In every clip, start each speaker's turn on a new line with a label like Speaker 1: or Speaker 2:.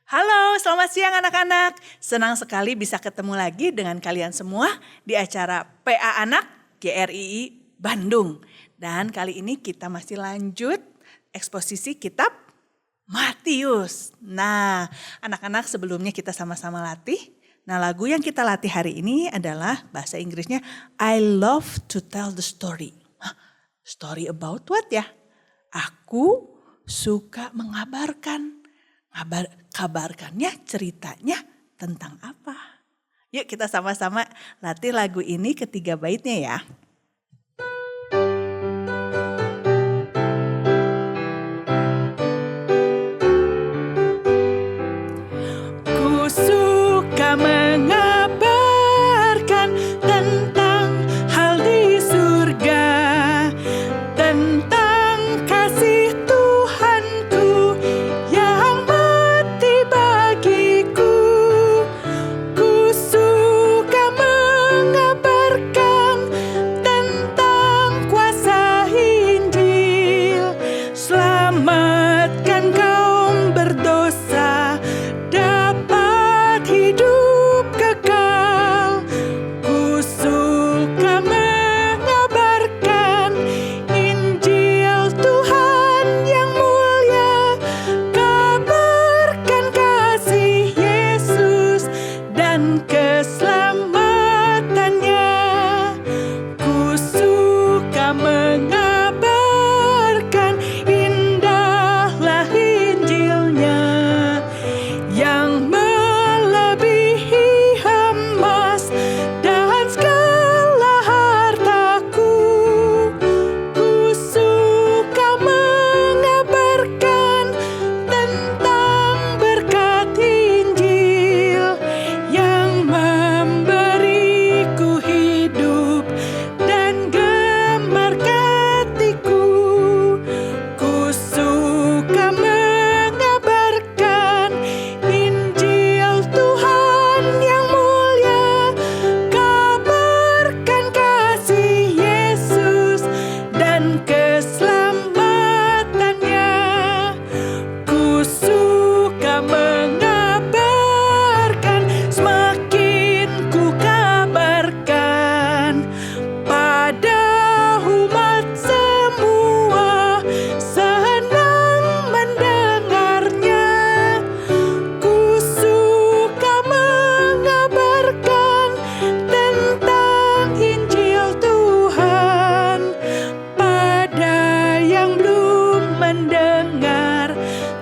Speaker 1: Halo, selamat siang anak-anak. Senang sekali bisa ketemu lagi dengan kalian semua di acara PA Anak GRII Bandung. Dan kali ini kita masih lanjut eksposisi kitab Matius. Nah, anak-anak sebelumnya kita sama-sama latih. Nah, lagu yang kita latih hari ini adalah bahasa Inggrisnya I love to tell the story. Story about what ya? Aku suka mengabarkan. Kabarkannya, ceritanya tentang apa? Yuk kita sama-sama latih lagu ini ketiga baitnya ya. Ku suka mengabarkan tentang hal di surga, tentang kasih Tuhanku yang mati bagiku. Ku suka mengabarkan tentang kuasa Injil, selamatkan kaum berdosa, dapat hidup kekal. Ku suka mengabarkan Injil Tuhan yang mulia, kabarkan kasih Yesus dan keselamatannya. Ku suka mengabarkan indahlah Injilnya yang melebihi emas dan segala hartaku. Ku suka mengabarkan tentang berkat Injil yang memberiku hidup dan gemerkatiku. Ku suka mengabarkan Injil Tuhan yang mulia, kabarkan kasih Yesus dan keselamatannya. Ku suka mengabarkan, semakin ku kabarkan pada umat semua, senang mendengarnya. Ku suka mengabarkan tentang Injil Tuhan pada yang belum mendengar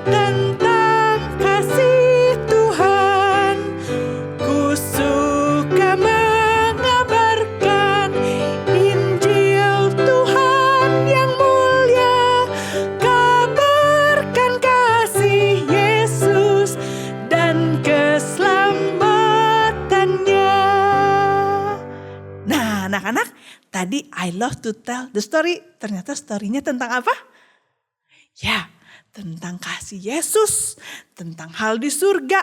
Speaker 1: tentang kasih Tuhan. Ku suka mengabarkan Injil Tuhan yang mulia, kabarkan kasih Yesus dan keselamatannya. Nah, anak-anak, tadi I love to tell the story. Ternyata story-nya tentang apa? Ya, tentang kasih Yesus, tentang hal di surga,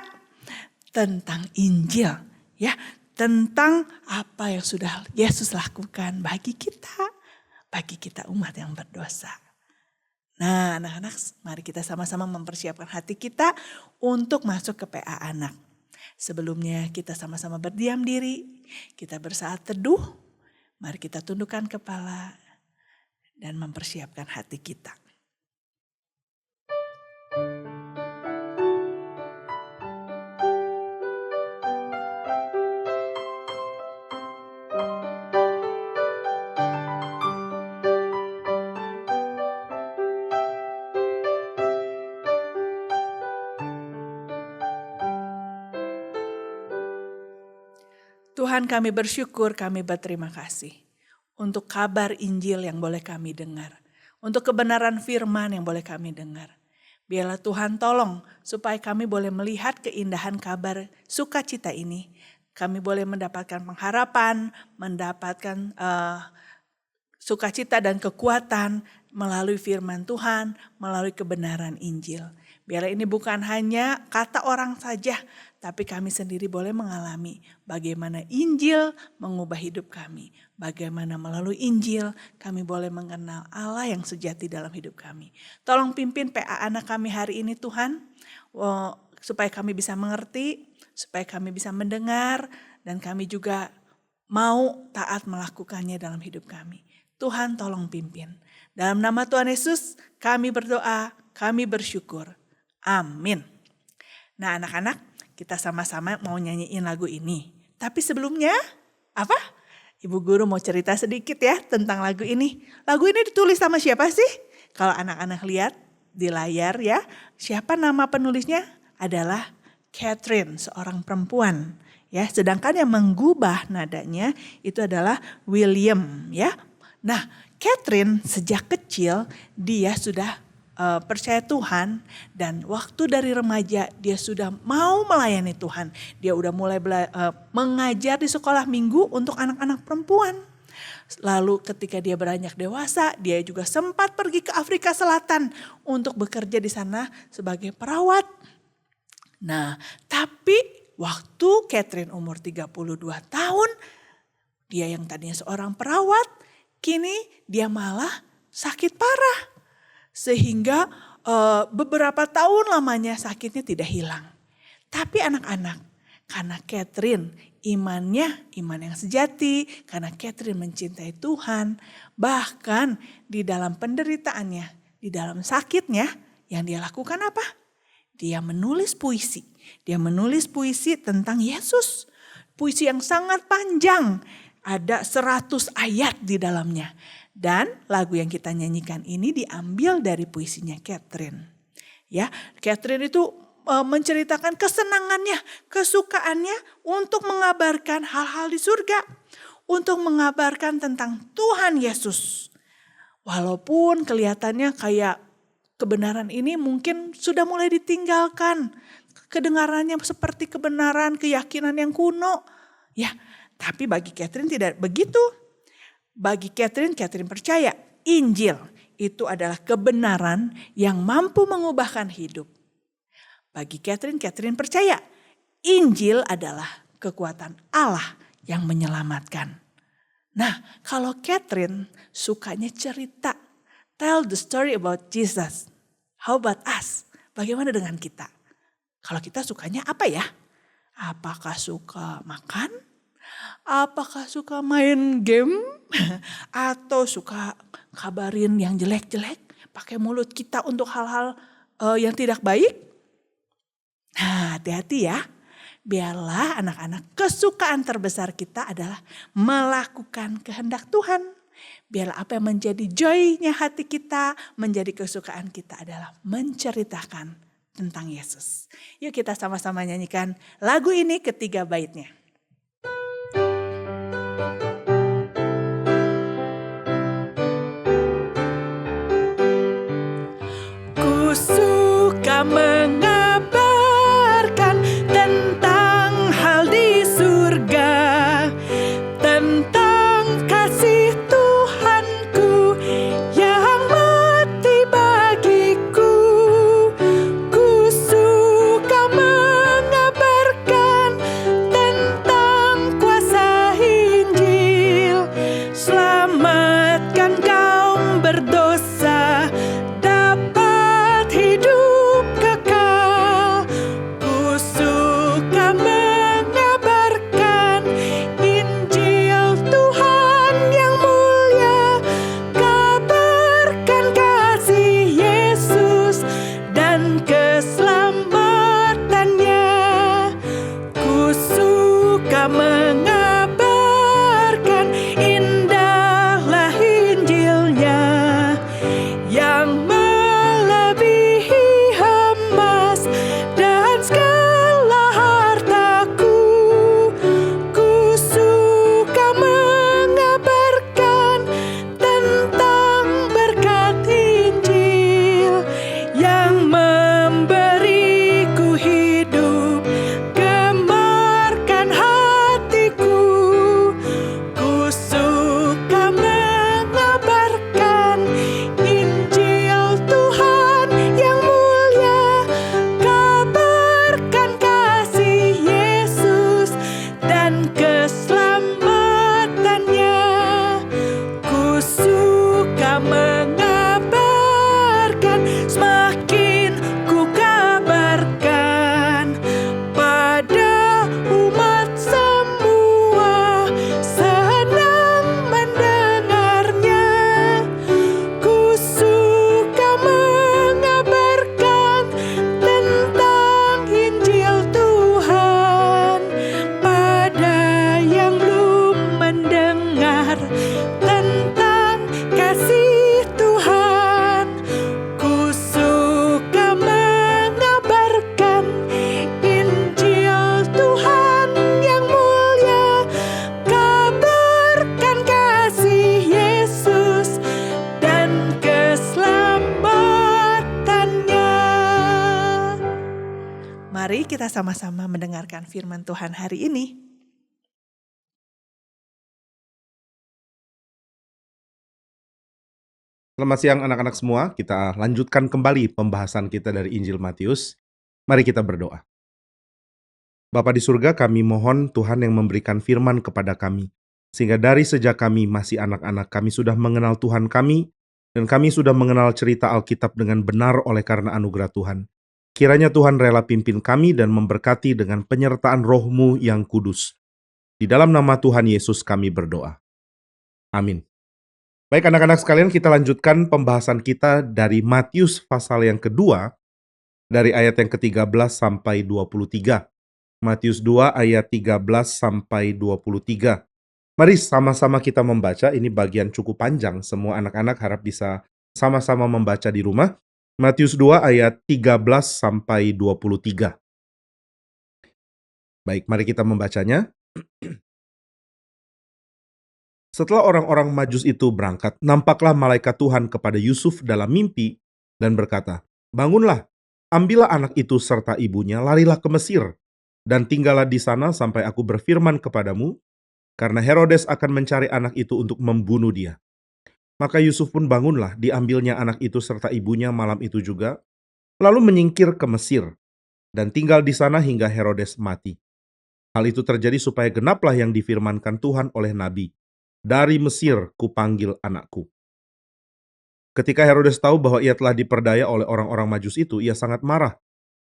Speaker 1: tentang Injil, ya, tentang apa yang sudah Yesus lakukan bagi kita umat yang berdosa. Nah, anak-anak, mari kita sama-sama mempersiapkan hati kita untuk masuk ke PA Anak. Sebelumnya kita sama-sama berdiam diri, kita bersaat teduh, mari kita tundukkan kepala dan mempersiapkan hati kita. Tuhan, kami bersyukur, kami berterima kasih untuk kabar Injil yang boleh kami dengar, untuk kebenaran firman yang boleh kami dengar. Biarlah Tuhan tolong supaya kami boleh melihat keindahan kabar sukacita ini. Kami boleh mendapatkan pengharapan, mendapatkan sukacita dan kekuatan melalui firman Tuhan, melalui kebenaran Injil. Biarlah ini bukan hanya kata orang saja, tapi kami sendiri boleh mengalami bagaimana Injil mengubah hidup kami. Bagaimana melalui Injil kami boleh mengenal Allah yang sejati dalam hidup kami. Tolong pimpin PA Anak kami hari ini Tuhan. supaya kami bisa mengerti, supaya kami bisa mendengar, dan kami juga mau taat melakukannya dalam hidup kami. Tuhan tolong pimpin. Dalam nama Tuhan Yesus kami berdoa, kami bersyukur. Amin. Nah anak-anak, kita sama-sama mau nyanyiin lagu ini. Tapi sebelumnya, apa? Ibu guru mau cerita sedikit ya tentang lagu ini. Lagu ini ditulis sama siapa sih? Kalau anak-anak lihat di layar ya, siapa nama penulisnya? Adalah Catherine, seorang perempuan. Ya, sedangkan yang menggubah nadanya itu adalah William ya. Nah, Catherine sejak kecil dia sudah percaya Tuhan, dan waktu dari remaja dia sudah mau melayani Tuhan. Dia udah mulai mengajar di sekolah minggu untuk anak-anak perempuan. Lalu ketika dia beranjak dewasa, dia juga sempat pergi ke Afrika Selatan untuk bekerja di sana sebagai perawat. Nah, tapi waktu Catherine umur 32 tahun, dia yang tadinya seorang perawat, kini dia malah sakit parah. Sehingga beberapa tahun lamanya sakitnya tidak hilang. Tapi anak-anak, karena Catherine imannya iman yang sejati, karena Catherine mencintai Tuhan, bahkan di dalam penderitaannya, di dalam sakitnya, yang dia lakukan apa? Dia menulis puisi. Dia menulis puisi tentang Yesus. Puisi yang sangat panjang, ada 100 ayat di dalamnya. Dan lagu yang kita nyanyikan ini diambil dari puisinya Catherine. Ya, Catherine itu menceritakan kesenangannya, kesukaannya untuk mengabarkan hal-hal di surga. Untuk mengabarkan tentang Tuhan Yesus. Walaupun kelihatannya kayak kebenaran ini mungkin sudah mulai ditinggalkan. Kedengarannya seperti kebenaran, keyakinan yang kuno. Ya, tapi bagi Catherine tidak begitu. Bagi Catherine percaya Injil itu adalah kebenaran yang mampu mengubahkan hidup. Bagi Catherine percaya Injil adalah kekuatan Allah yang menyelamatkan. Nah, kalau Catherine sukanya cerita, tell the story about Jesus. How about us? Bagaimana dengan kita? Kalau kita sukanya apa ya? Apakah suka makan? Apakah suka main game? Atau suka kabarin yang jelek-jelek? Pakai mulut kita untuk hal-hal yang tidak baik? Nah, hati-hati ya. Biarlah anak-anak, kesukaan terbesar kita adalah melakukan kehendak Tuhan. Biarlah apa yang menjadi joy-nya hati kita, menjadi kesukaan kita adalah menceritakan tentang Yesus. Yuk kita sama-sama nyanyikan lagu ini ketiga baitnya. Ku suka mengabarkan tentang hal di surga, tentang kasih Tuhanku yang mati bagiku. Ku suka mengabarkan tentang kuasa Injil, selamatkan kaum berdosa, dapat hidup kekal. Ku suka mengabarkan Injil Tuhan yang mulia, kabarkan kasih Yesus dan keselamatannya. Ku suka mengabarkan indahlah Injilnya yang melebihi emas dan segala hartaku. Ku suka mengabarkan tentang berkat Injil yang memberi Mari kita sama-sama mendengarkan firman Tuhan hari ini.
Speaker 2: Selamat siang anak-anak semua, kita lanjutkan kembali pembahasan kita dari Injil Matius. Mari kita berdoa. Bapa di surga, kami mohon Tuhan yang memberikan firman kepada kami, sehingga dari sejak kami masih anak-anak, kami sudah mengenal Tuhan kami, dan kami sudah mengenal cerita Alkitab dengan benar oleh karena anugerah Tuhan. Kiranya Tuhan rela pimpin kami dan memberkati dengan penyertaan Roh-Mu yang kudus. Di dalam nama Tuhan Yesus kami berdoa. Amin. Baik anak-anak sekalian, kita lanjutkan pembahasan kita dari Matius pasal yang kedua, dari ayat yang ke-13 sampai 23. Matius 2 ayat 13 sampai 23. Mari sama-sama kita membaca, ini bagian cukup panjang, semua anak-anak harap bisa sama-sama membaca di rumah. Matius 2 ayat 13 sampai 23. Baik, mari kita membacanya. Setelah orang-orang Majus itu berangkat, nampaklah malaikat Tuhan kepada Yusuf dalam mimpi dan berkata, "Bangunlah, ambillah anak itu serta ibunya, larilah ke Mesir, dan tinggallah di sana sampai aku berfirman kepadamu, karena Herodes akan mencari anak itu untuk membunuh dia." Maka Yusuf pun bangunlah, diambilnya anak itu serta ibunya malam itu juga, lalu menyingkir ke Mesir, dan tinggal di sana hingga Herodes mati. Hal itu terjadi supaya genaplah yang difirmankan Tuhan oleh Nabi, "Dari Mesir kupanggil anakku." Ketika Herodes tahu bahwa ia telah diperdaya oleh orang-orang Majus itu, ia sangat marah.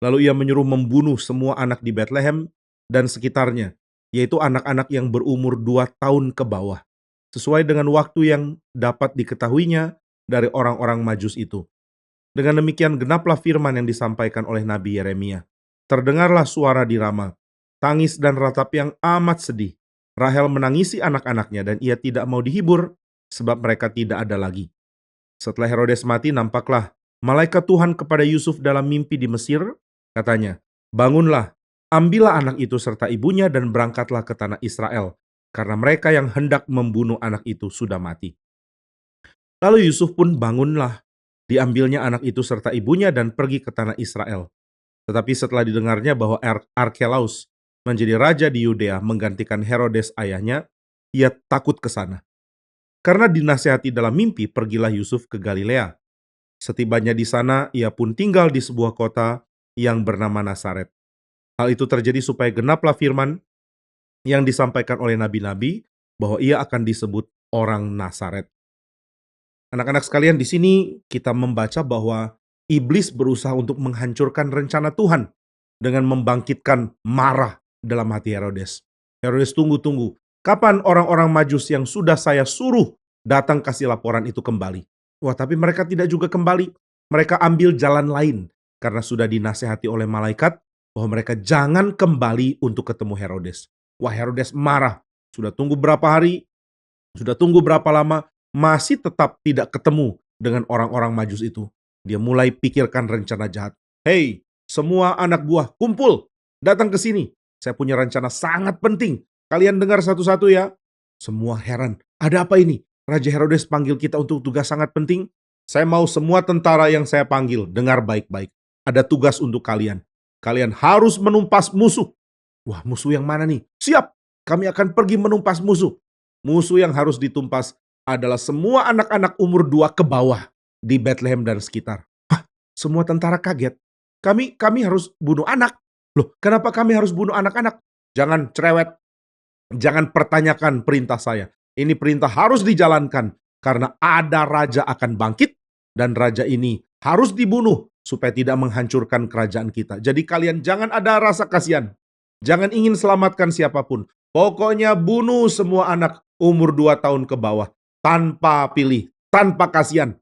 Speaker 2: Lalu ia menyuruh membunuh semua anak di Betlehem dan sekitarnya, yaitu anak-anak yang berumur 2 tahun ke bawah, sesuai dengan waktu yang dapat diketahuinya dari orang-orang Majus itu. Dengan demikian genaplah firman yang disampaikan oleh Nabi Yeremia. Terdengarlah suara di Rama, tangis dan ratap yang amat sedih. Rahel menangisi anak-anaknya dan ia tidak mau dihibur sebab mereka tidak ada lagi. Setelah Herodes mati, nampaklah malaikat Tuhan kepada Yusuf dalam mimpi di Mesir. Katanya, "Bangunlah, ambillah anak itu serta ibunya dan berangkatlah ke tanah Israel, karena mereka yang hendak membunuh anak itu sudah mati." Lalu Yusuf pun bangunlah, diambilnya anak itu serta ibunya dan pergi ke tanah Israel. Tetapi setelah didengarnya bahwa Arkelaus menjadi raja di Yudea menggantikan Herodes ayahnya, ia takut ke sana. Karena dinasihati dalam mimpi, pergilah Yusuf ke Galilea. Setibanya di sana, ia pun tinggal di sebuah kota yang bernama Nazaret. Hal itu terjadi supaya genaplah firman yang disampaikan oleh nabi-nabi bahwa ia akan disebut orang Nazaret. Anak-anak sekalian, di sini kita membaca bahwa iblis berusaha untuk menghancurkan rencana Tuhan dengan membangkitkan marah dalam hati Herodes. Herodes tunggu-tunggu. Kapan orang-orang Majus yang sudah saya suruh datang kasih laporan itu kembali? Wah, tapi mereka tidak juga kembali. Mereka ambil jalan lain karena sudah dinasehati oleh malaikat bahwa mereka jangan kembali untuk ketemu Herodes. Wah, Herodes marah. Sudah tunggu berapa hari, sudah tunggu berapa lama, masih tetap tidak ketemu dengan orang-orang Majus itu. Dia mulai pikirkan rencana jahat. "Hei, semua anak buah, kumpul, datang ke sini. Saya punya rencana sangat penting. Kalian dengar satu-satu ya." Semua heran, ada apa ini? Raja Herodes panggil kita untuk tugas sangat penting. Saya mau semua tentara yang saya panggil, dengar baik-baik. Ada tugas untuk kalian. Kalian harus menumpas musuh. Wah, musuh yang mana nih? Siap, kami akan pergi menumpas musuh. Musuh yang harus ditumpas adalah semua anak-anak umur 2 ke bawah di Betlehem dan sekitar. Hah, semua tentara kaget. Kami harus bunuh anak. Loh, kenapa kami harus bunuh anak-anak? Jangan cerewet. Jangan pertanyakan perintah saya. Ini perintah harus dijalankan karena ada raja akan bangkit dan raja ini harus dibunuh supaya tidak menghancurkan kerajaan kita. Jadi kalian jangan ada rasa kasihan. Jangan ingin selamatkan siapapun. Pokoknya bunuh semua anak umur 2 tahun ke bawah tanpa pilih, tanpa kasihan.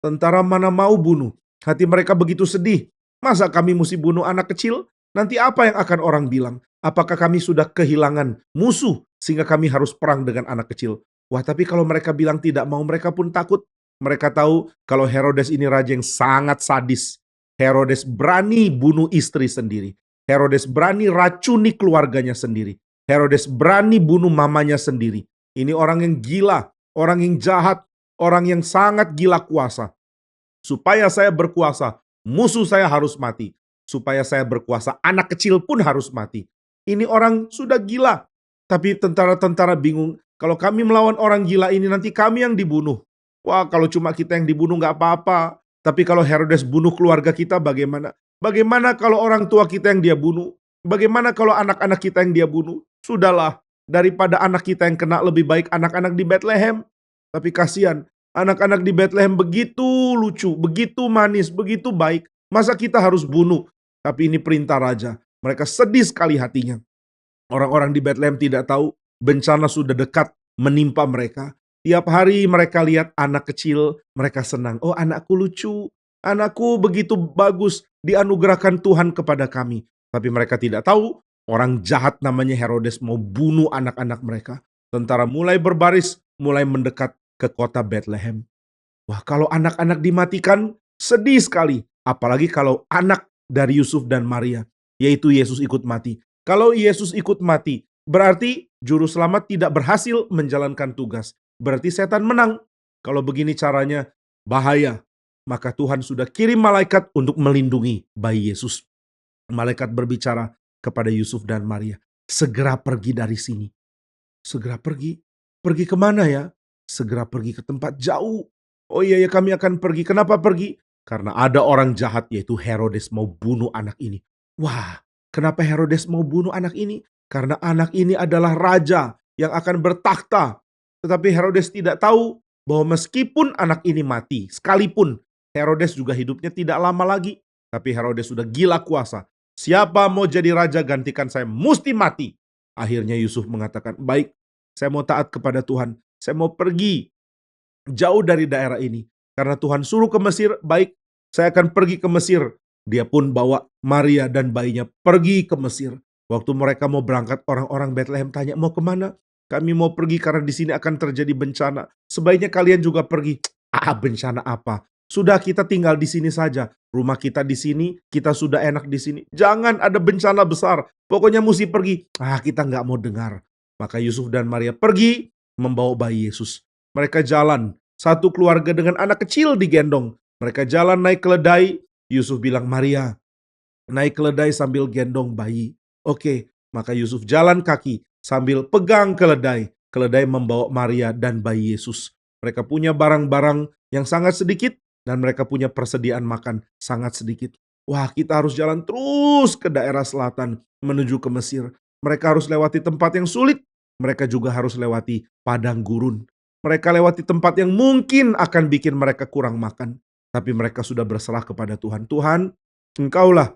Speaker 2: Tentara mana mau bunuh? Hati mereka begitu sedih. Masa kami mesti bunuh anak kecil? Nanti apa yang akan orang bilang? Apakah kami sudah kehilangan musuh sehingga kami harus perang dengan anak kecil? Wah, tapi kalau mereka bilang tidak mau, mereka pun takut. Mereka tahu kalau Herodes ini raja yang sangat sadis. Herodes berani bunuh istri sendiri. Herodes berani racuni keluarganya sendiri. Herodes berani bunuh mamanya sendiri. Ini orang yang gila, orang yang jahat, orang yang sangat gila kuasa. Supaya saya berkuasa, musuh saya harus mati. supaya saya berkuasa. Anak kecil pun harus mati. Ini orang sudah gila. Tapi tentara-tentara bingung. Kalau kami melawan orang gila ini nanti kami yang dibunuh. Wah, kalau cuma kita yang dibunuh nggak apa-apa. Tapi kalau Herodes bunuh keluarga kita bagaimana? Bagaimana kalau orang tua kita yang dia bunuh? Bagaimana kalau anak-anak kita yang dia bunuh? Sudahlah, daripada anak kita yang kena lebih baik anak-anak di Bethlehem. Tapi kasihan, anak-anak di Bethlehem begitu lucu, begitu manis, begitu baik. Masa kita harus bunuh? Tapi ini perintah raja. Mereka sedih sekali hatinya. Orang-orang di Bethlehem tidak tahu bencana sudah dekat menimpa mereka. Tiap hari mereka lihat anak kecil, mereka senang. Oh, anakku lucu, anakku begitu bagus, dianugerahkan Tuhan kepada kami. Tapi mereka tidak tahu orang jahat namanya Herodes mau bunuh anak-anak mereka. Tentara mulai berbaris, mulai mendekat ke kota Bethlehem. Wah, kalau anak-anak dimatikan, sedih sekali. Apalagi kalau anak dari Yusuf dan Maria, yaitu Yesus ikut mati. Kalau Yesus ikut mati, berarti juru selamat tidak berhasil menjalankan tugas. Berarti setan menang. Kalau begini caranya, bahaya. Maka Tuhan sudah kirim malaikat untuk melindungi bayi Yesus. Malaikat berbicara kepada Yusuf dan Maria, segera pergi dari sini. Segera pergi. Pergi kemana ya? Segera pergi ke tempat jauh. Oh iya ya, kami akan pergi. Kenapa pergi? Karena ada orang jahat yaitu Herodes mau bunuh anak ini. Wah, kenapa Herodes mau bunuh anak ini? Karena anak ini adalah raja yang akan bertakhta. Tetapi Herodes tidak tahu bahwa meskipun anak ini mati, sekalipun Herodes juga hidupnya tidak lama lagi. Tapi Herodes sudah gila kuasa. Siapa mau jadi raja gantikan saya mesti mati. Akhirnya Yusuf mengatakan, baik, saya mau taat kepada Tuhan. Saya mau pergi jauh dari daerah ini. Karena Tuhan suruh ke Mesir, baik, saya akan pergi ke Mesir. Dia pun bawa Maria dan bayinya pergi ke Mesir. Waktu mereka mau berangkat, orang-orang Bethlehem tanya, mau kemana? Kami mau pergi karena di sini akan terjadi bencana. Sebaiknya kalian juga pergi. Bencana apa? Sudah, kita tinggal di sini saja. Rumah kita di sini, kita sudah enak di sini. Jangan ada bencana besar. Pokoknya mesti pergi. Kita nggak mau dengar. Maka Yusuf dan Maria pergi membawa bayi Yesus. Mereka jalan. Satu keluarga dengan anak kecil digendong. Mereka jalan naik keledai. Yusuf bilang, Maria, naik keledai sambil gendong bayi. Oke, maka Yusuf jalan kaki sambil pegang keledai. Keledai membawa Maria dan bayi Yesus. Mereka punya barang-barang yang sangat sedikit dan mereka punya persediaan makan sangat sedikit. Wah, kita harus jalan terus ke daerah selatan menuju ke Mesir. Mereka harus lewati tempat yang sulit. Mereka juga harus lewati padang gurun. Mereka lewati tempat yang mungkin akan bikin mereka kurang makan. Tapi mereka sudah berserah kepada Tuhan. Tuhan, Engkaulah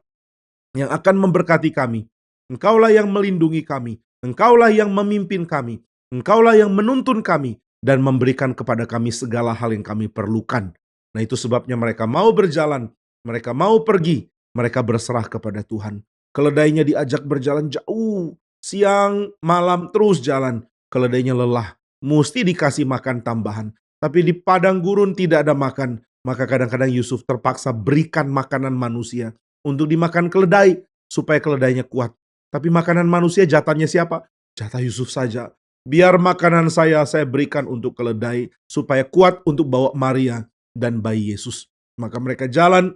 Speaker 2: yang akan memberkati kami. Engkaulah yang melindungi kami. Engkaulah yang memimpin kami. Engkaulah yang menuntun kami dan memberikan kepada kami segala hal yang kami perlukan. Nah, itu sebabnya mereka mau berjalan, mereka mau pergi, mereka berserah kepada Tuhan. Keledainya diajak berjalan jauh, siang, malam terus jalan. Keledainya lelah, mesti dikasih makan tambahan. Tapi di padang gurun tidak ada makan, maka kadang-kadang Yusuf terpaksa berikan makanan manusia untuk dimakan keledai, supaya keledainya kuat. Tapi makanan manusia jatahnya siapa? Jatah Yusuf saja. Biar makanan saya berikan untuk keledai, supaya kuat untuk bawa Maria dan bayi Yesus. Maka mereka jalan,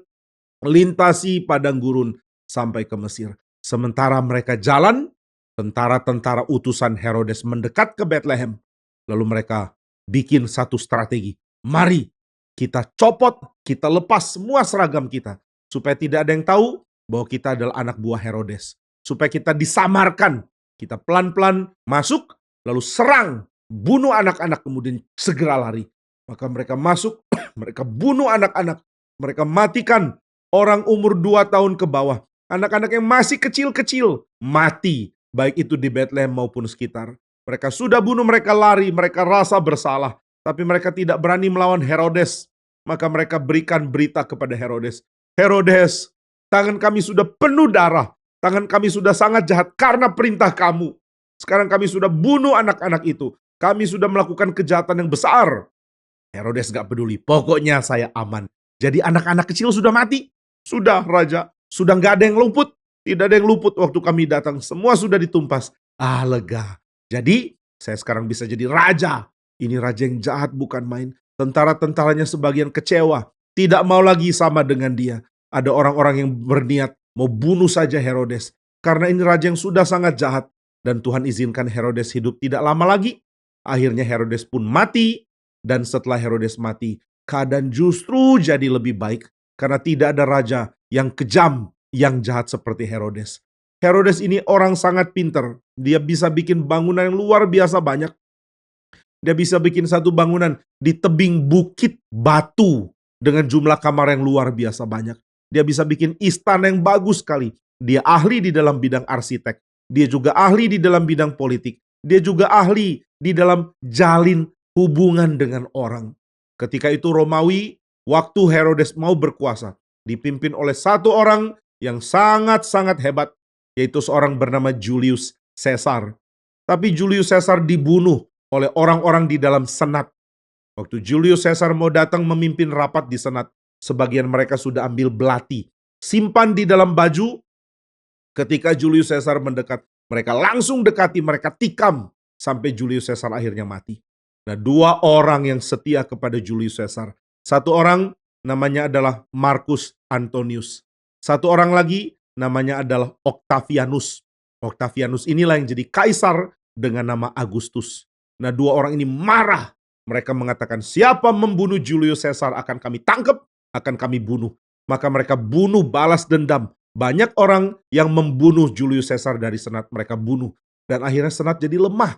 Speaker 2: melintasi padang gurun sampai ke Mesir. Sementara mereka jalan, tentara-tentara utusan Herodes mendekat ke Bethlehem. Lalu mereka bikin satu strategi. Mari kita copot, kita lepas semua seragam kita. Supaya tidak ada yang tahu bahwa kita adalah anak buah Herodes. Supaya kita disamarkan. Kita pelan-pelan masuk, lalu serang, bunuh anak-anak, kemudian segera lari. Maka mereka masuk, mereka bunuh anak-anak. Mereka matikan orang umur 2 tahun ke bawah. Anak-anak yang masih kecil-kecil mati. Baik itu di Bethlehem maupun sekitar. Mereka sudah bunuh, mereka lari, mereka rasa bersalah. Tapi mereka tidak berani melawan Herodes. Maka mereka berikan berita kepada Herodes. Herodes, tangan kami sudah penuh darah. Tangan kami sudah sangat jahat karena perintah kamu. Sekarang kami sudah bunuh anak-anak itu. Kami sudah melakukan kejahatan yang besar. Herodes gak peduli, pokoknya saya aman. Jadi anak-anak kecil sudah mati. Sudah, Raja. Sudah gak ada yang luput. Tidak ada yang luput waktu kami datang. Semua sudah ditumpas. Lega. Jadi, saya sekarang bisa jadi raja. Ini raja yang jahat bukan main. Tentara-tentaranya sebagian kecewa. Tidak mau lagi sama dengan dia. Ada orang-orang yang berniat mau bunuh saja Herodes. Karena ini raja yang sudah sangat jahat. Dan Tuhan izinkan Herodes hidup tidak lama lagi. Akhirnya Herodes pun mati. Dan setelah Herodes mati, keadaan justru jadi lebih baik. Karena tidak ada raja yang kejam, yang jahat seperti Herodes. Herodes ini orang sangat pintar. Dia bisa bikin bangunan yang luar biasa banyak. Dia bisa bikin satu bangunan di tebing bukit batu dengan jumlah kamar yang luar biasa banyak. Dia bisa bikin istana yang bagus sekali. Dia ahli di dalam bidang arsitek. Dia juga ahli di dalam bidang politik. Dia juga ahli di dalam jalin hubungan dengan orang. Ketika itu Romawi, waktu Herodes mau berkuasa, dipimpin oleh satu orang yang sangat-sangat hebat, yaitu seorang bernama Julius Caesar. Tapi Julius Caesar dibunuh oleh orang-orang di dalam senat. Waktu Julius Caesar mau datang memimpin rapat di senat, sebagian mereka sudah ambil belati, simpan di dalam baju. Ketika Julius Caesar mendekat, mereka langsung dekati, mereka tikam sampai Julius Caesar akhirnya mati. Nah, dua orang yang setia kepada Julius Caesar. Satu orang namanya adalah Marcus Antonius. Satu orang lagi namanya adalah Octavianus. Octavianus inilah yang jadi kaisar dengan nama Agustus. Nah, dua orang ini marah. Mereka mengatakan, siapa membunuh Julius Caesar akan kami tangkap, akan kami bunuh. Maka mereka bunuh, balas dendam. Banyak orang yang membunuh Julius Caesar dari senat, mereka bunuh. Dan akhirnya senat jadi lemah.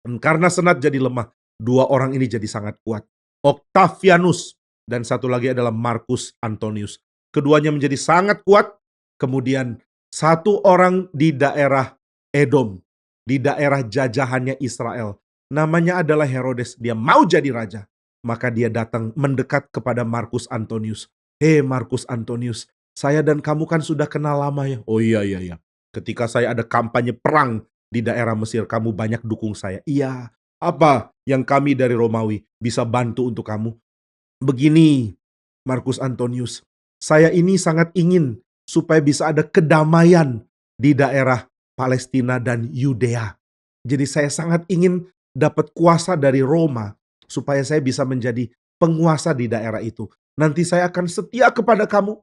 Speaker 2: Dan karena senat jadi lemah, dua orang ini jadi sangat kuat. Octavianus dan satu lagi adalah Marcus Antonius. Keduanya menjadi sangat kuat. Kemudian satu orang di daerah Edom, di daerah jajahannya Israel, namanya adalah Herodes. Dia mau jadi raja. Maka dia datang mendekat kepada Marcus Antonius. Hei Marcus Antonius, saya dan kamu kan sudah kenal lama ya. Oh iya. Ketika saya ada kampanye perang di daerah Mesir, kamu banyak dukung saya. Iya. Apa yang kami dari Romawi bisa bantu untuk kamu? Begini, Marcus Antonius, saya ini sangat ingin supaya bisa ada kedamaian di daerah Palestina dan Yudea. Jadi saya sangat ingin dapat kuasa dari Roma supaya saya bisa menjadi penguasa di daerah itu. Nanti saya akan setia kepada kamu.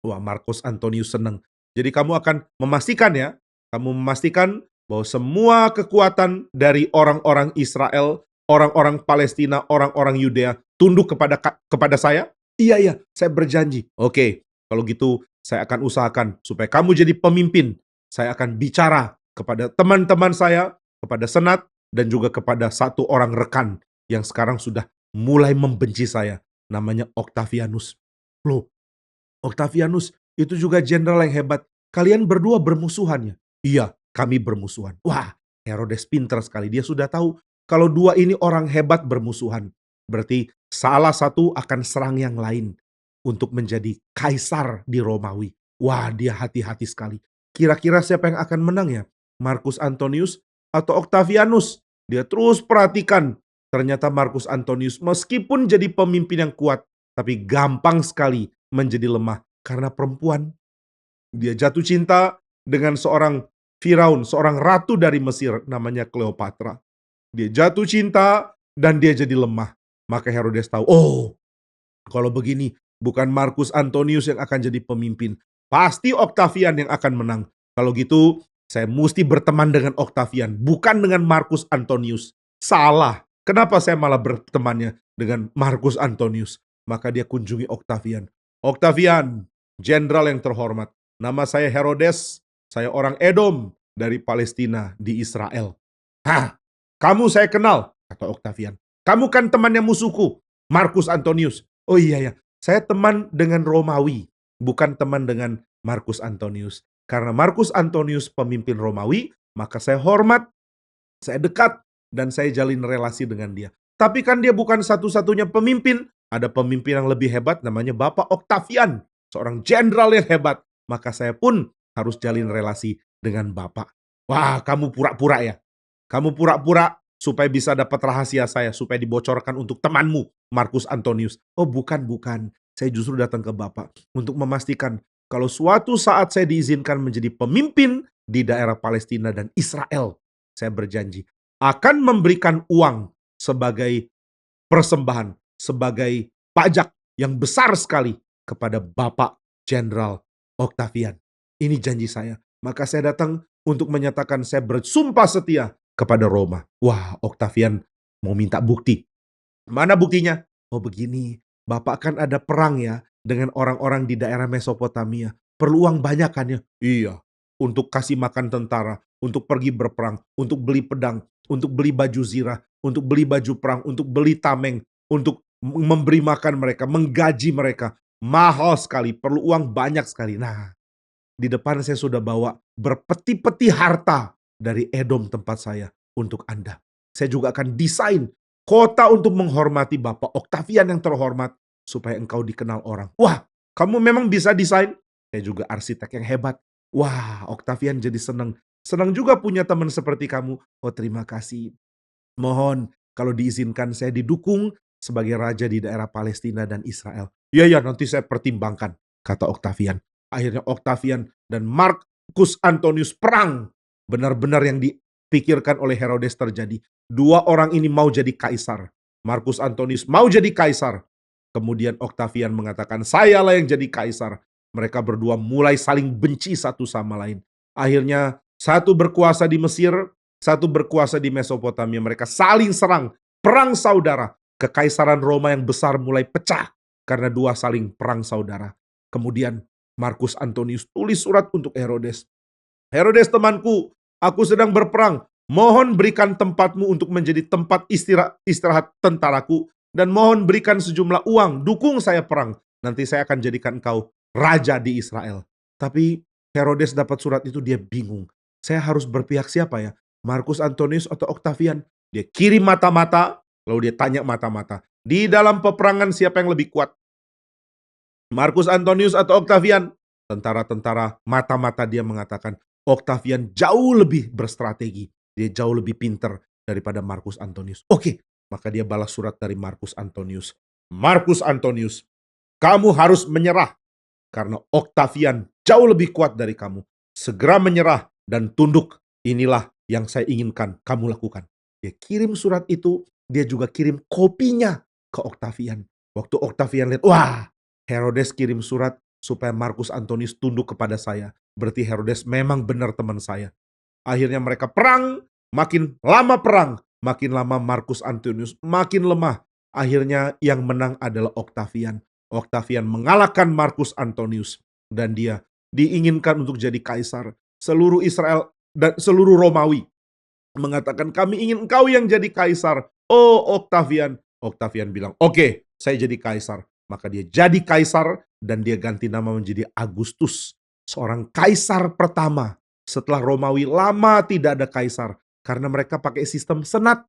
Speaker 2: Wah, Marcus Antonius senang. Jadi kamu akan memastikan ya, kamu memastikan bahwa semua kekuatan dari orang-orang Israel, orang-orang Palestina, orang-orang Yudea tunduk kepada saya? Iya, saya berjanji. Oke, kalau gitu saya akan usahakan supaya kamu jadi pemimpin. Saya akan bicara kepada teman-teman saya, kepada senat, dan juga kepada satu orang rekan yang sekarang sudah mulai membenci saya. Namanya Octavianus. Loh, Octavianus itu juga jenderal yang hebat. Kalian berdua bermusuhan ya? Iya, kami bermusuhan. Wah, Herodes pintar sekali. Dia sudah tahu kalau dua ini orang hebat bermusuhan. Berarti salah satu akan serang yang lain untuk menjadi kaisar di Romawi. Wah, dia hati-hati sekali. Kira-kira siapa yang akan menang ya? Marcus Antonius atau Octavianus? Dia terus perhatikan. Ternyata Marcus Antonius meskipun jadi pemimpin yang kuat, tapi gampang sekali menjadi lemah karena perempuan. Dia jatuh cinta dengan seorang Firaun, seorang ratu dari Mesir namanya Cleopatra. Dia jatuh cinta dan dia jadi lemah. Maka Herodes tahu, oh kalau begini bukan Marcus Antonius yang akan jadi pemimpin. Pasti Octavian yang akan menang. Kalau gitu saya mesti berteman dengan Octavian, bukan dengan Marcus Antonius. Salah. Kenapa saya malah bertemannya dengan Marcus Antonius? Maka dia kunjungi Octavian. Octavian, jenderal yang terhormat. Nama saya Herodes, saya orang Edom dari Palestina di Israel. Hah, kamu saya kenal, kata Octavian. Kamu kan temannya musuhku, Marcus Antonius. Oh iya, saya teman dengan Romawi, bukan teman dengan Marcus Antonius. Karena Marcus Antonius pemimpin Romawi, maka saya hormat, saya dekat, dan saya jalin relasi dengan dia. Tapi kan dia bukan satu-satunya pemimpin. Ada pemimpin yang lebih hebat namanya Bapak Octavian. Seorang jenderal yang hebat. Maka saya pun harus jalin relasi dengan Bapak. Wah, kamu pura-pura ya. Kamu pura-pura supaya bisa dapat rahasia saya. Supaya dibocorkan untuk temanmu, Marcus Antonius. Oh bukan. Saya justru datang ke Bapak untuk memastikan kalau suatu saat saya diizinkan menjadi pemimpin di daerah Palestina dan Israel. Saya berjanji akan memberikan uang sebagai persembahan, sebagai pajak yang besar sekali kepada Bapak Jenderal Octavian, ini janji saya. Maka saya datang untuk menyatakan saya bersumpah setia kepada Roma. Wah, Octavian mau minta bukti. Mana buktinya? Oh begini, Bapak kan ada perang ya dengan orang-orang di daerah Mesopotamia. Perlu uang banyak kan ya? Iya, untuk kasih makan tentara, untuk pergi berperang, untuk beli pedang, untuk beli baju zirah, untuk beli baju perang, untuk beli tameng, untuk memberi makan mereka, menggaji mereka. Mahal sekali, perlu uang banyak sekali. Nah, di depan saya sudah bawa berpeti-peti harta dari Edom tempat saya untuk Anda. Saya juga akan desain kota untuk menghormati Bapak Octavian yang terhormat supaya engkau dikenal orang. Wah, kamu memang bisa desain? Saya juga arsitek yang hebat. Wah, Octavian jadi senang. Senang juga punya teman seperti kamu. Oh, terima kasih. Mohon kalau diizinkan saya didukung sebagai raja di daerah Palestina dan Israel. Iya, ya, nanti saya pertimbangkan, kata Octavian. Akhirnya Octavian dan Marcus Antonius perang. Benar-benar yang dipikirkan oleh Herodes terjadi. Dua orang ini mau jadi kaisar. Marcus Antonius mau jadi kaisar. Kemudian Octavian mengatakan, sayalah yang jadi kaisar. Mereka berdua mulai saling benci satu sama lain. Akhirnya satu berkuasa di Mesir, satu berkuasa di Mesopotamia. Mereka saling serang, perang saudara. Kekaisaran Roma yang besar mulai pecah karena dua saling perang saudara. Kemudian Marcus Antonius tulis surat untuk Herodes. Herodes temanku, aku sedang berperang. Mohon berikan tempatmu untuk menjadi tempat istirahat tentaraku. Dan mohon berikan sejumlah uang, dukung saya perang. Nanti saya akan jadikan engkau raja di Israel. Tapi Herodes dapat surat itu, dia bingung. Saya harus berpihak siapa ya? Marcus Antonius atau Octavian? Dia kirim mata-mata, lalu dia tanya mata-mata. Di dalam peperangan siapa yang lebih kuat? Marcus Antonius atau Octavian? Tentara-tentara mata-mata dia mengatakan, Octavian jauh lebih berstrategi. Dia jauh lebih pintar daripada Marcus Antonius. Oke, maka dia balas surat dari Marcus Antonius. Marcus Antonius, kamu harus menyerah karena Octavian jauh lebih kuat dari kamu. Segera menyerah dan tunduk. Inilah yang saya inginkan kamu lakukan. Dia kirim surat itu, dia juga kirim kopinya ke Octavian. Waktu Octavian lihat, wah, Herodes kirim surat supaya Marcus Antonius tunduk kepada saya. Berarti Herodes memang benar teman saya. Akhirnya mereka perang, makin lama perang, makin lama Marcus Antonius makin lemah. Akhirnya yang menang adalah Octavian. Octavian mengalahkan Marcus Antonius dan dia diinginkan untuk jadi kaisar. Seluruh Israel dan seluruh Romawi mengatakan, kami ingin engkau yang jadi kaisar. Oh Octavian. Octavian bilang, oke, saya jadi kaisar. Maka dia jadi kaisar dan dia ganti nama menjadi Agustus. Seorang kaisar pertama setelah Romawi. Lama tidak ada kaisar karena mereka pakai sistem senat.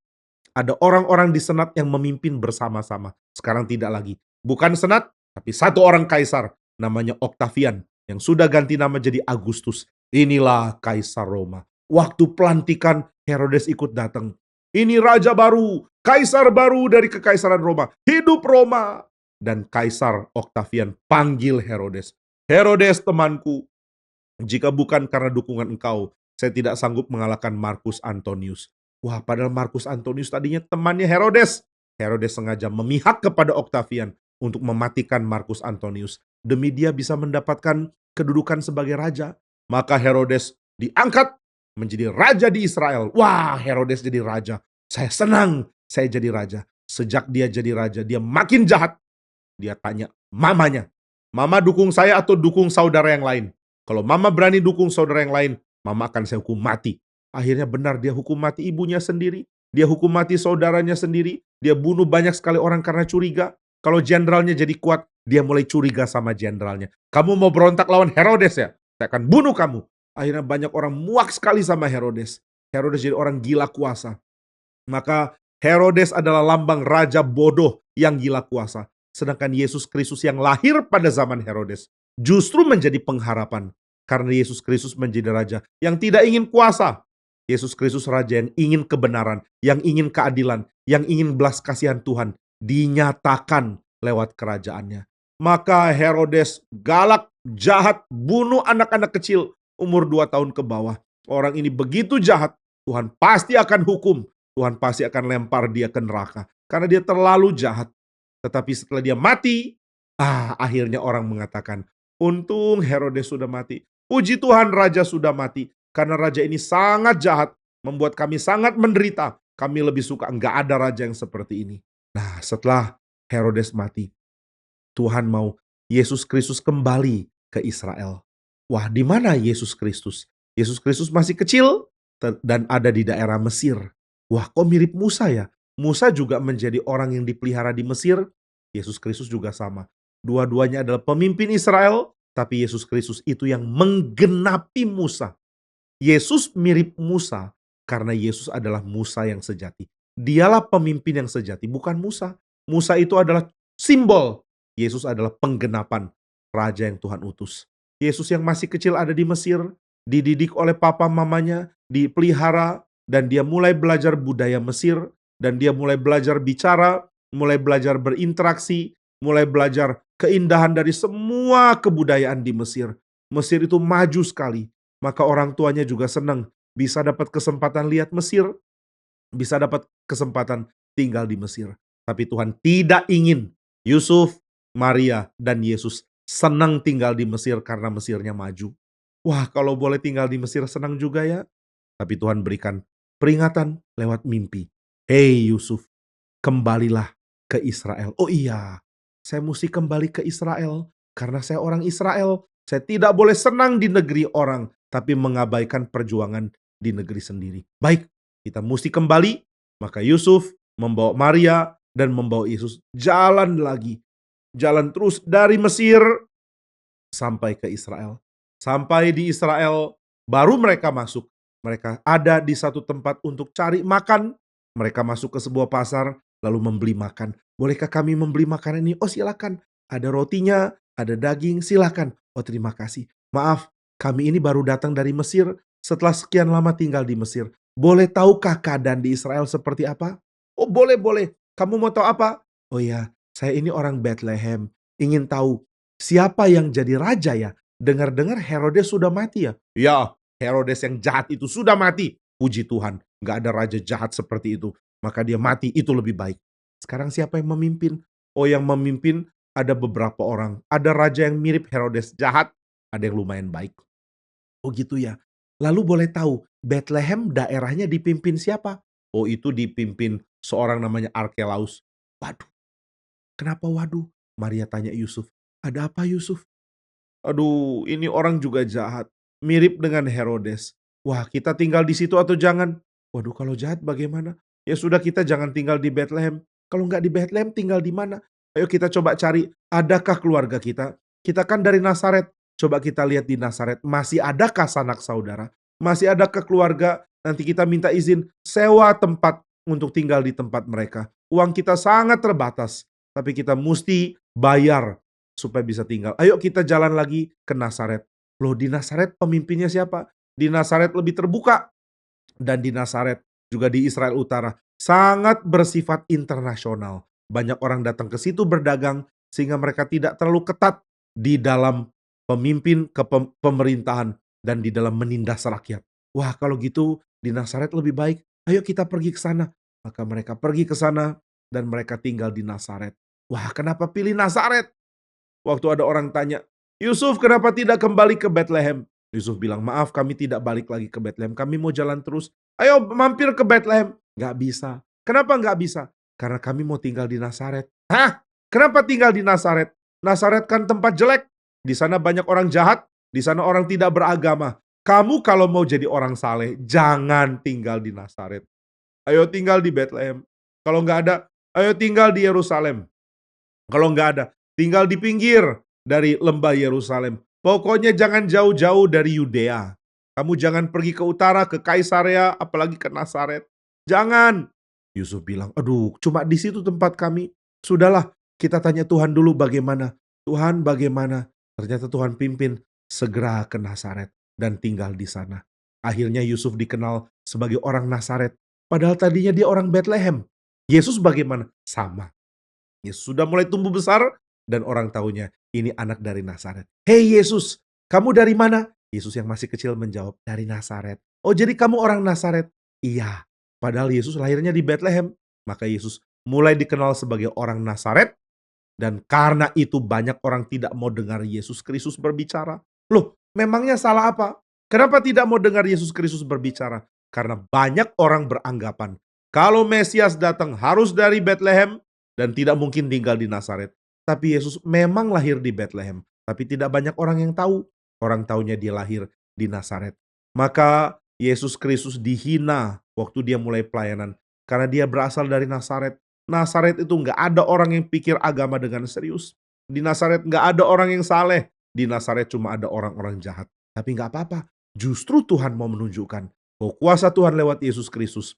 Speaker 2: Ada orang-orang di senat yang memimpin bersama-sama. Sekarang tidak lagi. Bukan senat, tapi satu orang kaisar namanya Octavian yang sudah ganti nama jadi Agustus. Inilah kaisar Roma. Waktu pelantikan Herodes ikut datang. Ini raja baru, kaisar baru dari kekaisaran Roma. Hidup Roma. Dan kaisar Octavian panggil Herodes. Herodes temanku, jika bukan karena dukungan engkau, saya tidak sanggup mengalahkan Marcus Antonius. Wah, padahal Marcus Antonius tadinya temannya Herodes. Herodes sengaja memihak kepada Octavian untuk mematikan Marcus Antonius. Demi dia bisa mendapatkan kedudukan sebagai raja. Maka Herodes diangkat menjadi raja di Israel. Wah, Herodes jadi raja. Saya senang saya jadi raja. Sejak dia jadi raja, dia makin jahat. Dia tanya mamanya, mama dukung saya atau dukung saudara yang lain? Kalau mama berani dukung saudara yang lain, mama akan saya hukum mati. Akhirnya benar, dia hukum mati ibunya sendiri. Dia hukum mati saudaranya sendiri. Dia bunuh banyak sekali orang karena curiga. Kalau jenderalnya jadi kuat, dia mulai curiga sama jenderalnya. Kamu mau berontak lawan Herodes ya? Saya akan bunuh kamu. Akhirnya banyak orang muak sekali sama Herodes. Herodes jadi orang gila kuasa. Maka Herodes adalah lambang raja bodoh yang gila kuasa. Sedangkan Yesus Kristus yang lahir pada zaman Herodes justru menjadi pengharapan. Karena Yesus Kristus menjadi raja yang tidak ingin kuasa. Yesus Kristus raja yang ingin kebenaran, yang ingin keadilan, yang ingin belas kasihan Tuhan dinyatakan lewat kerajaannya. Maka Herodes galak, jahat, bunuh anak-anak kecil umur 2 tahun ke bawah. Orang ini begitu jahat, Tuhan pasti akan hukum. Tuhan pasti akan lempar dia ke neraka. Karena dia terlalu jahat. Tetapi setelah dia mati, akhirnya orang mengatakan, Untung Herodes sudah mati. Puji Tuhan raja sudah mati. Karena raja ini sangat jahat. Membuat kami sangat menderita. Kami lebih suka nggak ada raja yang seperti ini. Nah, setelah Herodes mati, Tuhan mau Yesus Kristus kembali ke Israel. Wah, di mana Yesus Kristus? Yesus Kristus masih kecil dan ada di daerah Mesir. Wah, kok mirip Musa ya? Musa juga menjadi orang yang dipelihara di Mesir. Yesus Kristus juga sama. Dua-duanya adalah pemimpin Israel, tapi Yesus Kristus itu yang menggenapi Musa. Yesus mirip Musa karena Yesus adalah Musa yang sejati. Dialah pemimpin yang sejati, bukan Musa. Musa itu adalah simbol. Yesus adalah penggenapan raja yang Tuhan utus. Yesus yang masih kecil ada di Mesir, dididik oleh papa mamanya, dipelihara, dan dia mulai belajar budaya Mesir, dan dia mulai belajar bicara, mulai belajar berinteraksi, mulai belajar keindahan dari semua kebudayaan di Mesir. Mesir itu maju sekali, maka orang tuanya juga senang bisa dapat kesempatan lihat Mesir, bisa dapat kesempatan tinggal di Mesir. Tapi Tuhan tidak ingin Yusuf, Maria, dan Yesus senang tinggal di Mesir karena Mesirnya maju. Wah, kalau boleh tinggal di Mesir senang juga ya. Tapi Tuhan berikan peringatan lewat mimpi. Hei Yusuf, kembalilah ke Israel. Oh iya, saya mesti kembali ke Israel karena saya orang Israel. Saya tidak boleh senang di negeri orang, tapi mengabaikan perjuangan di negeri sendiri. Baik, kita mesti kembali. Maka Yusuf membawa Maria dan membawa Yesus jalan lagi. Jalan terus dari Mesir sampai ke Israel. Sampai di Israel, baru mereka masuk. Mereka ada di satu tempat untuk cari makan. Mereka masuk ke sebuah pasar, lalu membeli makan. Bolehkah kami membeli makanan ini? Oh silakan. Ada rotinya, ada daging, silakan. Oh terima kasih. Maaf, kami ini baru datang dari Mesir. Setelah sekian lama tinggal di Mesir. Boleh tahukah keadaan di Israel seperti apa? Oh boleh, boleh. Kamu mau tahu apa? Oh ya, saya ini orang Bethlehem. Ingin tahu siapa yang jadi raja ya? Dengar-dengar Herodes sudah mati ya? Ya, Herodes yang jahat itu sudah mati. Puji Tuhan, nggak ada raja jahat seperti itu. Maka dia mati, itu lebih baik. Sekarang siapa yang memimpin? Oh yang memimpin ada beberapa orang. Ada raja yang mirip Herodes jahat, ada yang lumayan baik. Oh gitu ya. Lalu boleh tahu, Bethlehem daerahnya dipimpin siapa? Oh itu dipimpin seorang namanya Arkelaus. Waduh, kenapa waduh? Maria tanya Yusuf. Ada apa Yusuf? Aduh, ini orang juga jahat. Mirip dengan Herodes. Wah, kita tinggal di situ atau jangan? Waduh, kalau jahat bagaimana? Ya sudah kita jangan tinggal di Bethlehem. Kalau nggak di Bethlehem, tinggal di mana? Ayo kita coba cari, adakah keluarga kita? Kita kan dari Nazaret. Coba kita lihat di Nazaret, masih adakah sanak saudara? Masih adakah keluarga? Nanti kita minta izin sewa tempat untuk tinggal di tempat mereka. Uang kita sangat terbatas, tapi kita mesti bayar supaya bisa tinggal. Ayo kita jalan lagi ke Nazaret. Loh di Nazaret pemimpinnya siapa? Di Nazaret lebih terbuka. Dan di Nazaret juga di Israel Utara sangat bersifat internasional. Banyak orang datang ke situ berdagang sehingga mereka tidak terlalu ketat di dalam pemimpin pemerintahan dan di dalam menindas rakyat. Wah kalau gitu di Nazaret lebih baik. Ayo kita pergi ke sana. Maka mereka pergi ke sana dan mereka tinggal di Nazaret. Wah kenapa pilih Nazaret? Waktu ada orang tanya, Yusuf kenapa tidak kembali ke Bethlehem? Yusuf bilang, maaf kami tidak balik lagi ke Bethlehem. Kami mau jalan terus. Ayo mampir ke Bethlehem. Gak bisa. Kenapa gak bisa? Karena kami mau tinggal di Nazaret. Hah? Kenapa tinggal di Nazaret? Nazaret kan tempat jelek. Di sana banyak orang jahat. Di sana orang tidak beragama. Kamu kalau mau jadi orang saleh, jangan tinggal di Nazaret. Ayo tinggal di Bethlehem. Kalau nggak ada, ayo tinggal di Yerusalem. Kalau nggak ada, tinggal di pinggir dari lembah Yerusalem. Pokoknya jangan jauh-jauh dari Yudea. Kamu jangan pergi ke utara, ke Kaisarea, apalagi ke Nazaret. Jangan. Yusuf bilang, aduh cuma di situ tempat kami. Sudahlah, kita tanya Tuhan dulu bagaimana. Tuhan bagaimana? Ternyata Tuhan pimpin segera ke Nazaret dan tinggal di sana. Akhirnya Yusuf dikenal sebagai orang Nazaret. Padahal tadinya dia orang Bethlehem. Yesus bagaimana? Sama. Yesus sudah mulai tumbuh besar dan orang tahunya ini anak dari Nazaret. Hei Yesus, kamu dari mana? Yesus yang masih kecil menjawab, dari Nazaret. Oh jadi kamu orang Nazaret? Iya, padahal Yesus lahirnya di Bethlehem. Maka Yesus mulai dikenal sebagai orang Nazaret Dan karena itu banyak orang tidak mau dengar Yesus Kristus berbicara. Loh, memangnya salah apa? Kenapa tidak mau dengar Yesus Kristus berbicara? Karena banyak orang beranggapan kalau Mesias datang harus dari Bethlehem dan tidak mungkin tinggal di Nazaret. Tapi Yesus memang lahir di Bethlehem, tapi tidak banyak orang yang tahu. Orang taunya dia lahir di Nazaret. Maka Yesus Kristus dihina waktu dia mulai pelayanan karena dia berasal dari Nazaret. Nazaret itu nggak ada orang yang pikir agama dengan serius. Di Nazaret nggak ada orang yang saleh. Di Nazaret cuma ada orang-orang jahat. Tapi nggak apa-apa. Justru Tuhan mau menunjukkan bahwa kuasa Tuhan lewat Yesus Kristus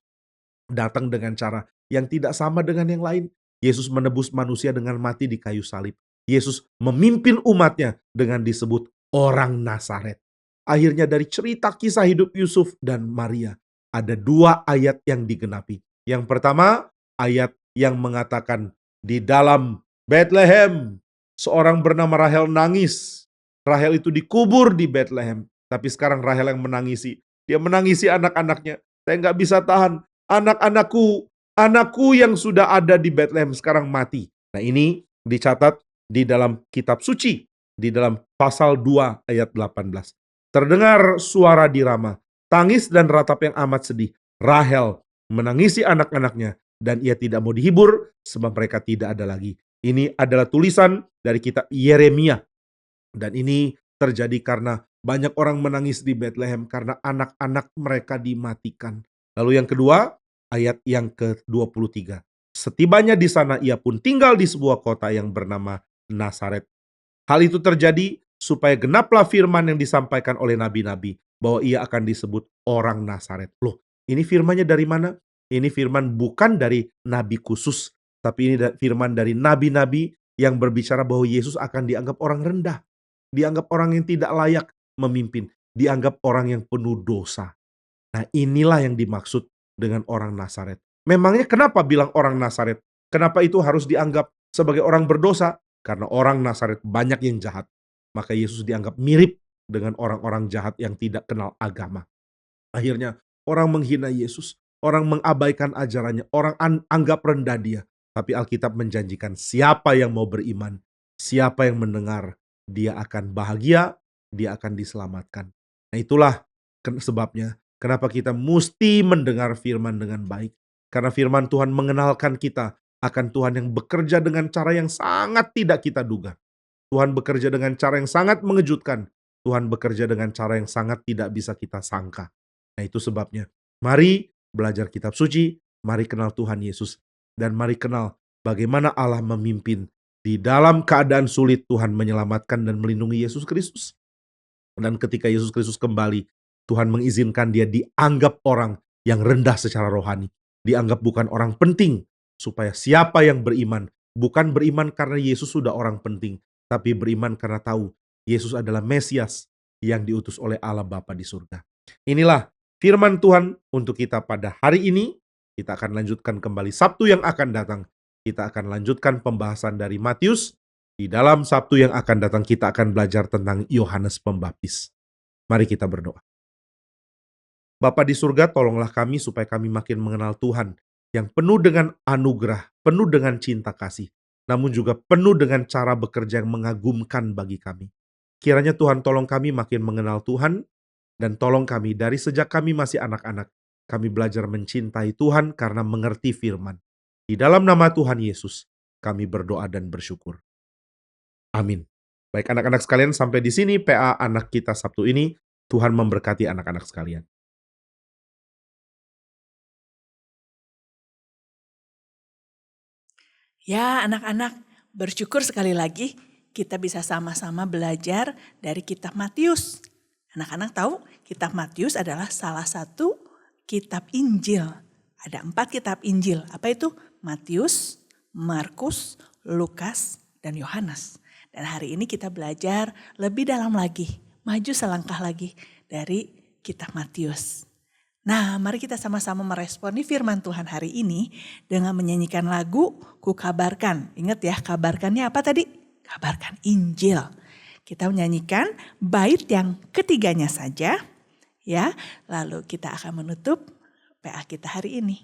Speaker 2: datang dengan cara yang tidak sama dengan yang lain. Yesus menebus manusia dengan mati di kayu salib. Yesus memimpin umatnya dengan disebut orang Nazaret. Akhirnya dari cerita kisah hidup Yusuf dan Maria, ada 2 ayat yang digenapi. Yang pertama, ayat yang mengatakan di dalam Bethlehem seorang bernama Rahel nangis. Rahel itu dikubur di Bethlehem. Tapi sekarang Rahel yang menangisi. Dia menangisi anak-anaknya. Saya nggak bisa tahan. Anakku yang sudah ada di Bethlehem sekarang mati. Nah, ini dicatat di dalam kitab suci. Di dalam pasal 2 ayat 18. Terdengar suara di Rama. Tangis dan ratap yang amat sedih. Rahel menangisi anak-anaknya. Dan ia tidak mau dihibur sebab mereka tidak ada lagi. Ini adalah tulisan dari kitab Yeremia. Dan ini terjadi karena banyak orang menangis di Bethlehem karena anak-anak mereka dimatikan. Lalu yang kedua, ayat yang ke-23. Setibanya di sana ia pun tinggal di sebuah kota yang bernama Nazaret. Hal itu terjadi supaya genaplah firman yang disampaikan oleh nabi-nabi bahwa ia akan disebut orang Nazaret. Loh, ini firmannya dari mana? Ini firman bukan dari nabi khusus, tapi ini firman dari nabi-nabi yang berbicara bahwa Yesus akan dianggap orang rendah, dianggap orang yang tidak layak memimpin, dianggap orang yang penuh dosa. Nah, inilah yang dimaksud dengan orang Nazaret. Memangnya kenapa bilang orang Nazaret? Kenapa itu harus dianggap sebagai orang berdosa? Karena orang Nazaret banyak yang jahat. Maka Yesus dianggap mirip dengan orang-orang jahat yang tidak kenal agama. Akhirnya orang menghina Yesus, orang mengabaikan ajarannya, orang anggap rendah dia. Tapi Alkitab menjanjikan siapa yang mau beriman, siapa yang mendengar, dia akan bahagia, dia akan diselamatkan. Nah, itulah sebabnya kenapa kita mesti mendengar firman dengan baik. Karena firman Tuhan mengenalkan kita akan Tuhan yang bekerja dengan cara yang sangat tidak kita duga. Tuhan bekerja dengan cara yang sangat mengejutkan. Tuhan bekerja dengan cara yang sangat tidak bisa kita sangka. Nah, itu sebabnya mari belajar kitab suci, mari kenal Tuhan Yesus, dan mari kenal bagaimana Allah memimpin. Di dalam keadaan sulit Tuhan menyelamatkan dan melindungi Yesus Kristus. Dan ketika Yesus Kristus kembali, Tuhan mengizinkan dia dianggap orang yang rendah secara rohani. Dianggap bukan orang penting. Supaya siapa yang beriman, bukan beriman karena Yesus sudah orang penting, tapi beriman karena tahu Yesus adalah Mesias yang diutus oleh Allah Bapa di surga. Inilah firman Tuhan untuk kita pada hari ini. Kita akan lanjutkan kembali Sabtu yang akan datang. Kita akan lanjutkan pembahasan dari Matius. Di dalam Sabtu yang akan datang kita akan belajar tentang Yohanes Pembaptis. Mari kita berdoa. Bapa di surga, tolonglah kami supaya kami makin mengenal Tuhan yang penuh dengan anugerah, penuh dengan cinta kasih, namun juga penuh dengan cara bekerja yang mengagumkan bagi kami. Kiranya Tuhan tolong kami makin mengenal Tuhan, dan tolong kami dari sejak kami masih anak-anak, kami belajar mencintai Tuhan karena mengerti firman. Di dalam nama Tuhan Yesus, kami berdoa dan bersyukur. Amin. Baik anak-anak sekalian, sampai di sini PA Anak Kita Sabtu ini. Tuhan memberkati anak-anak sekalian.
Speaker 1: Ya, anak-anak, bersyukur sekali lagi kita bisa sama-sama belajar dari kitab Matius. Anak-anak tahu kitab Matius adalah salah satu kitab Injil. Ada 4 kitab Injil. Apa itu? Matius, Markus, Lukas, dan Yohanes. Dan hari ini kita belajar lebih dalam lagi, maju selangkah lagi dari kitab Matius. Nah, mari kita sama-sama meresponi firman Tuhan hari ini dengan menyanyikan lagu Ku Kabarkan. Ingat ya, kabarkannya apa tadi? Kabarkan Injil. Kita menyanyikan bait yang ketiganya saja, ya. Lalu kita akan menutup PA kita hari ini.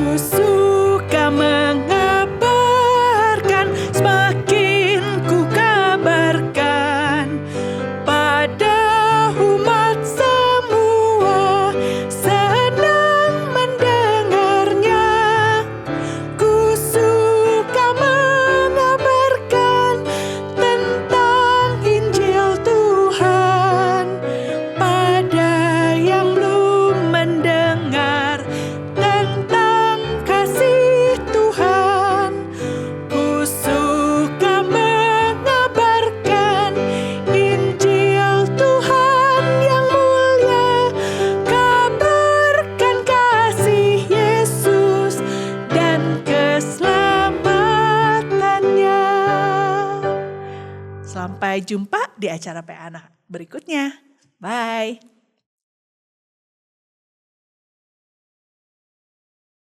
Speaker 1: Ku suka mengabarkan, semakin ku kabarkan pada umat semua, senang mendengarnya. Ku suka mengabarkan tentang Injil Tuhan pada yang belum mendengar tentang kasih Tuhan. Ku suka mengabarkan Injil Tuhan yang mulia, kabarkan kasih Yesus dan keselamatannya. Sampai jumpa di acara PA Anak berikutnya. Bye.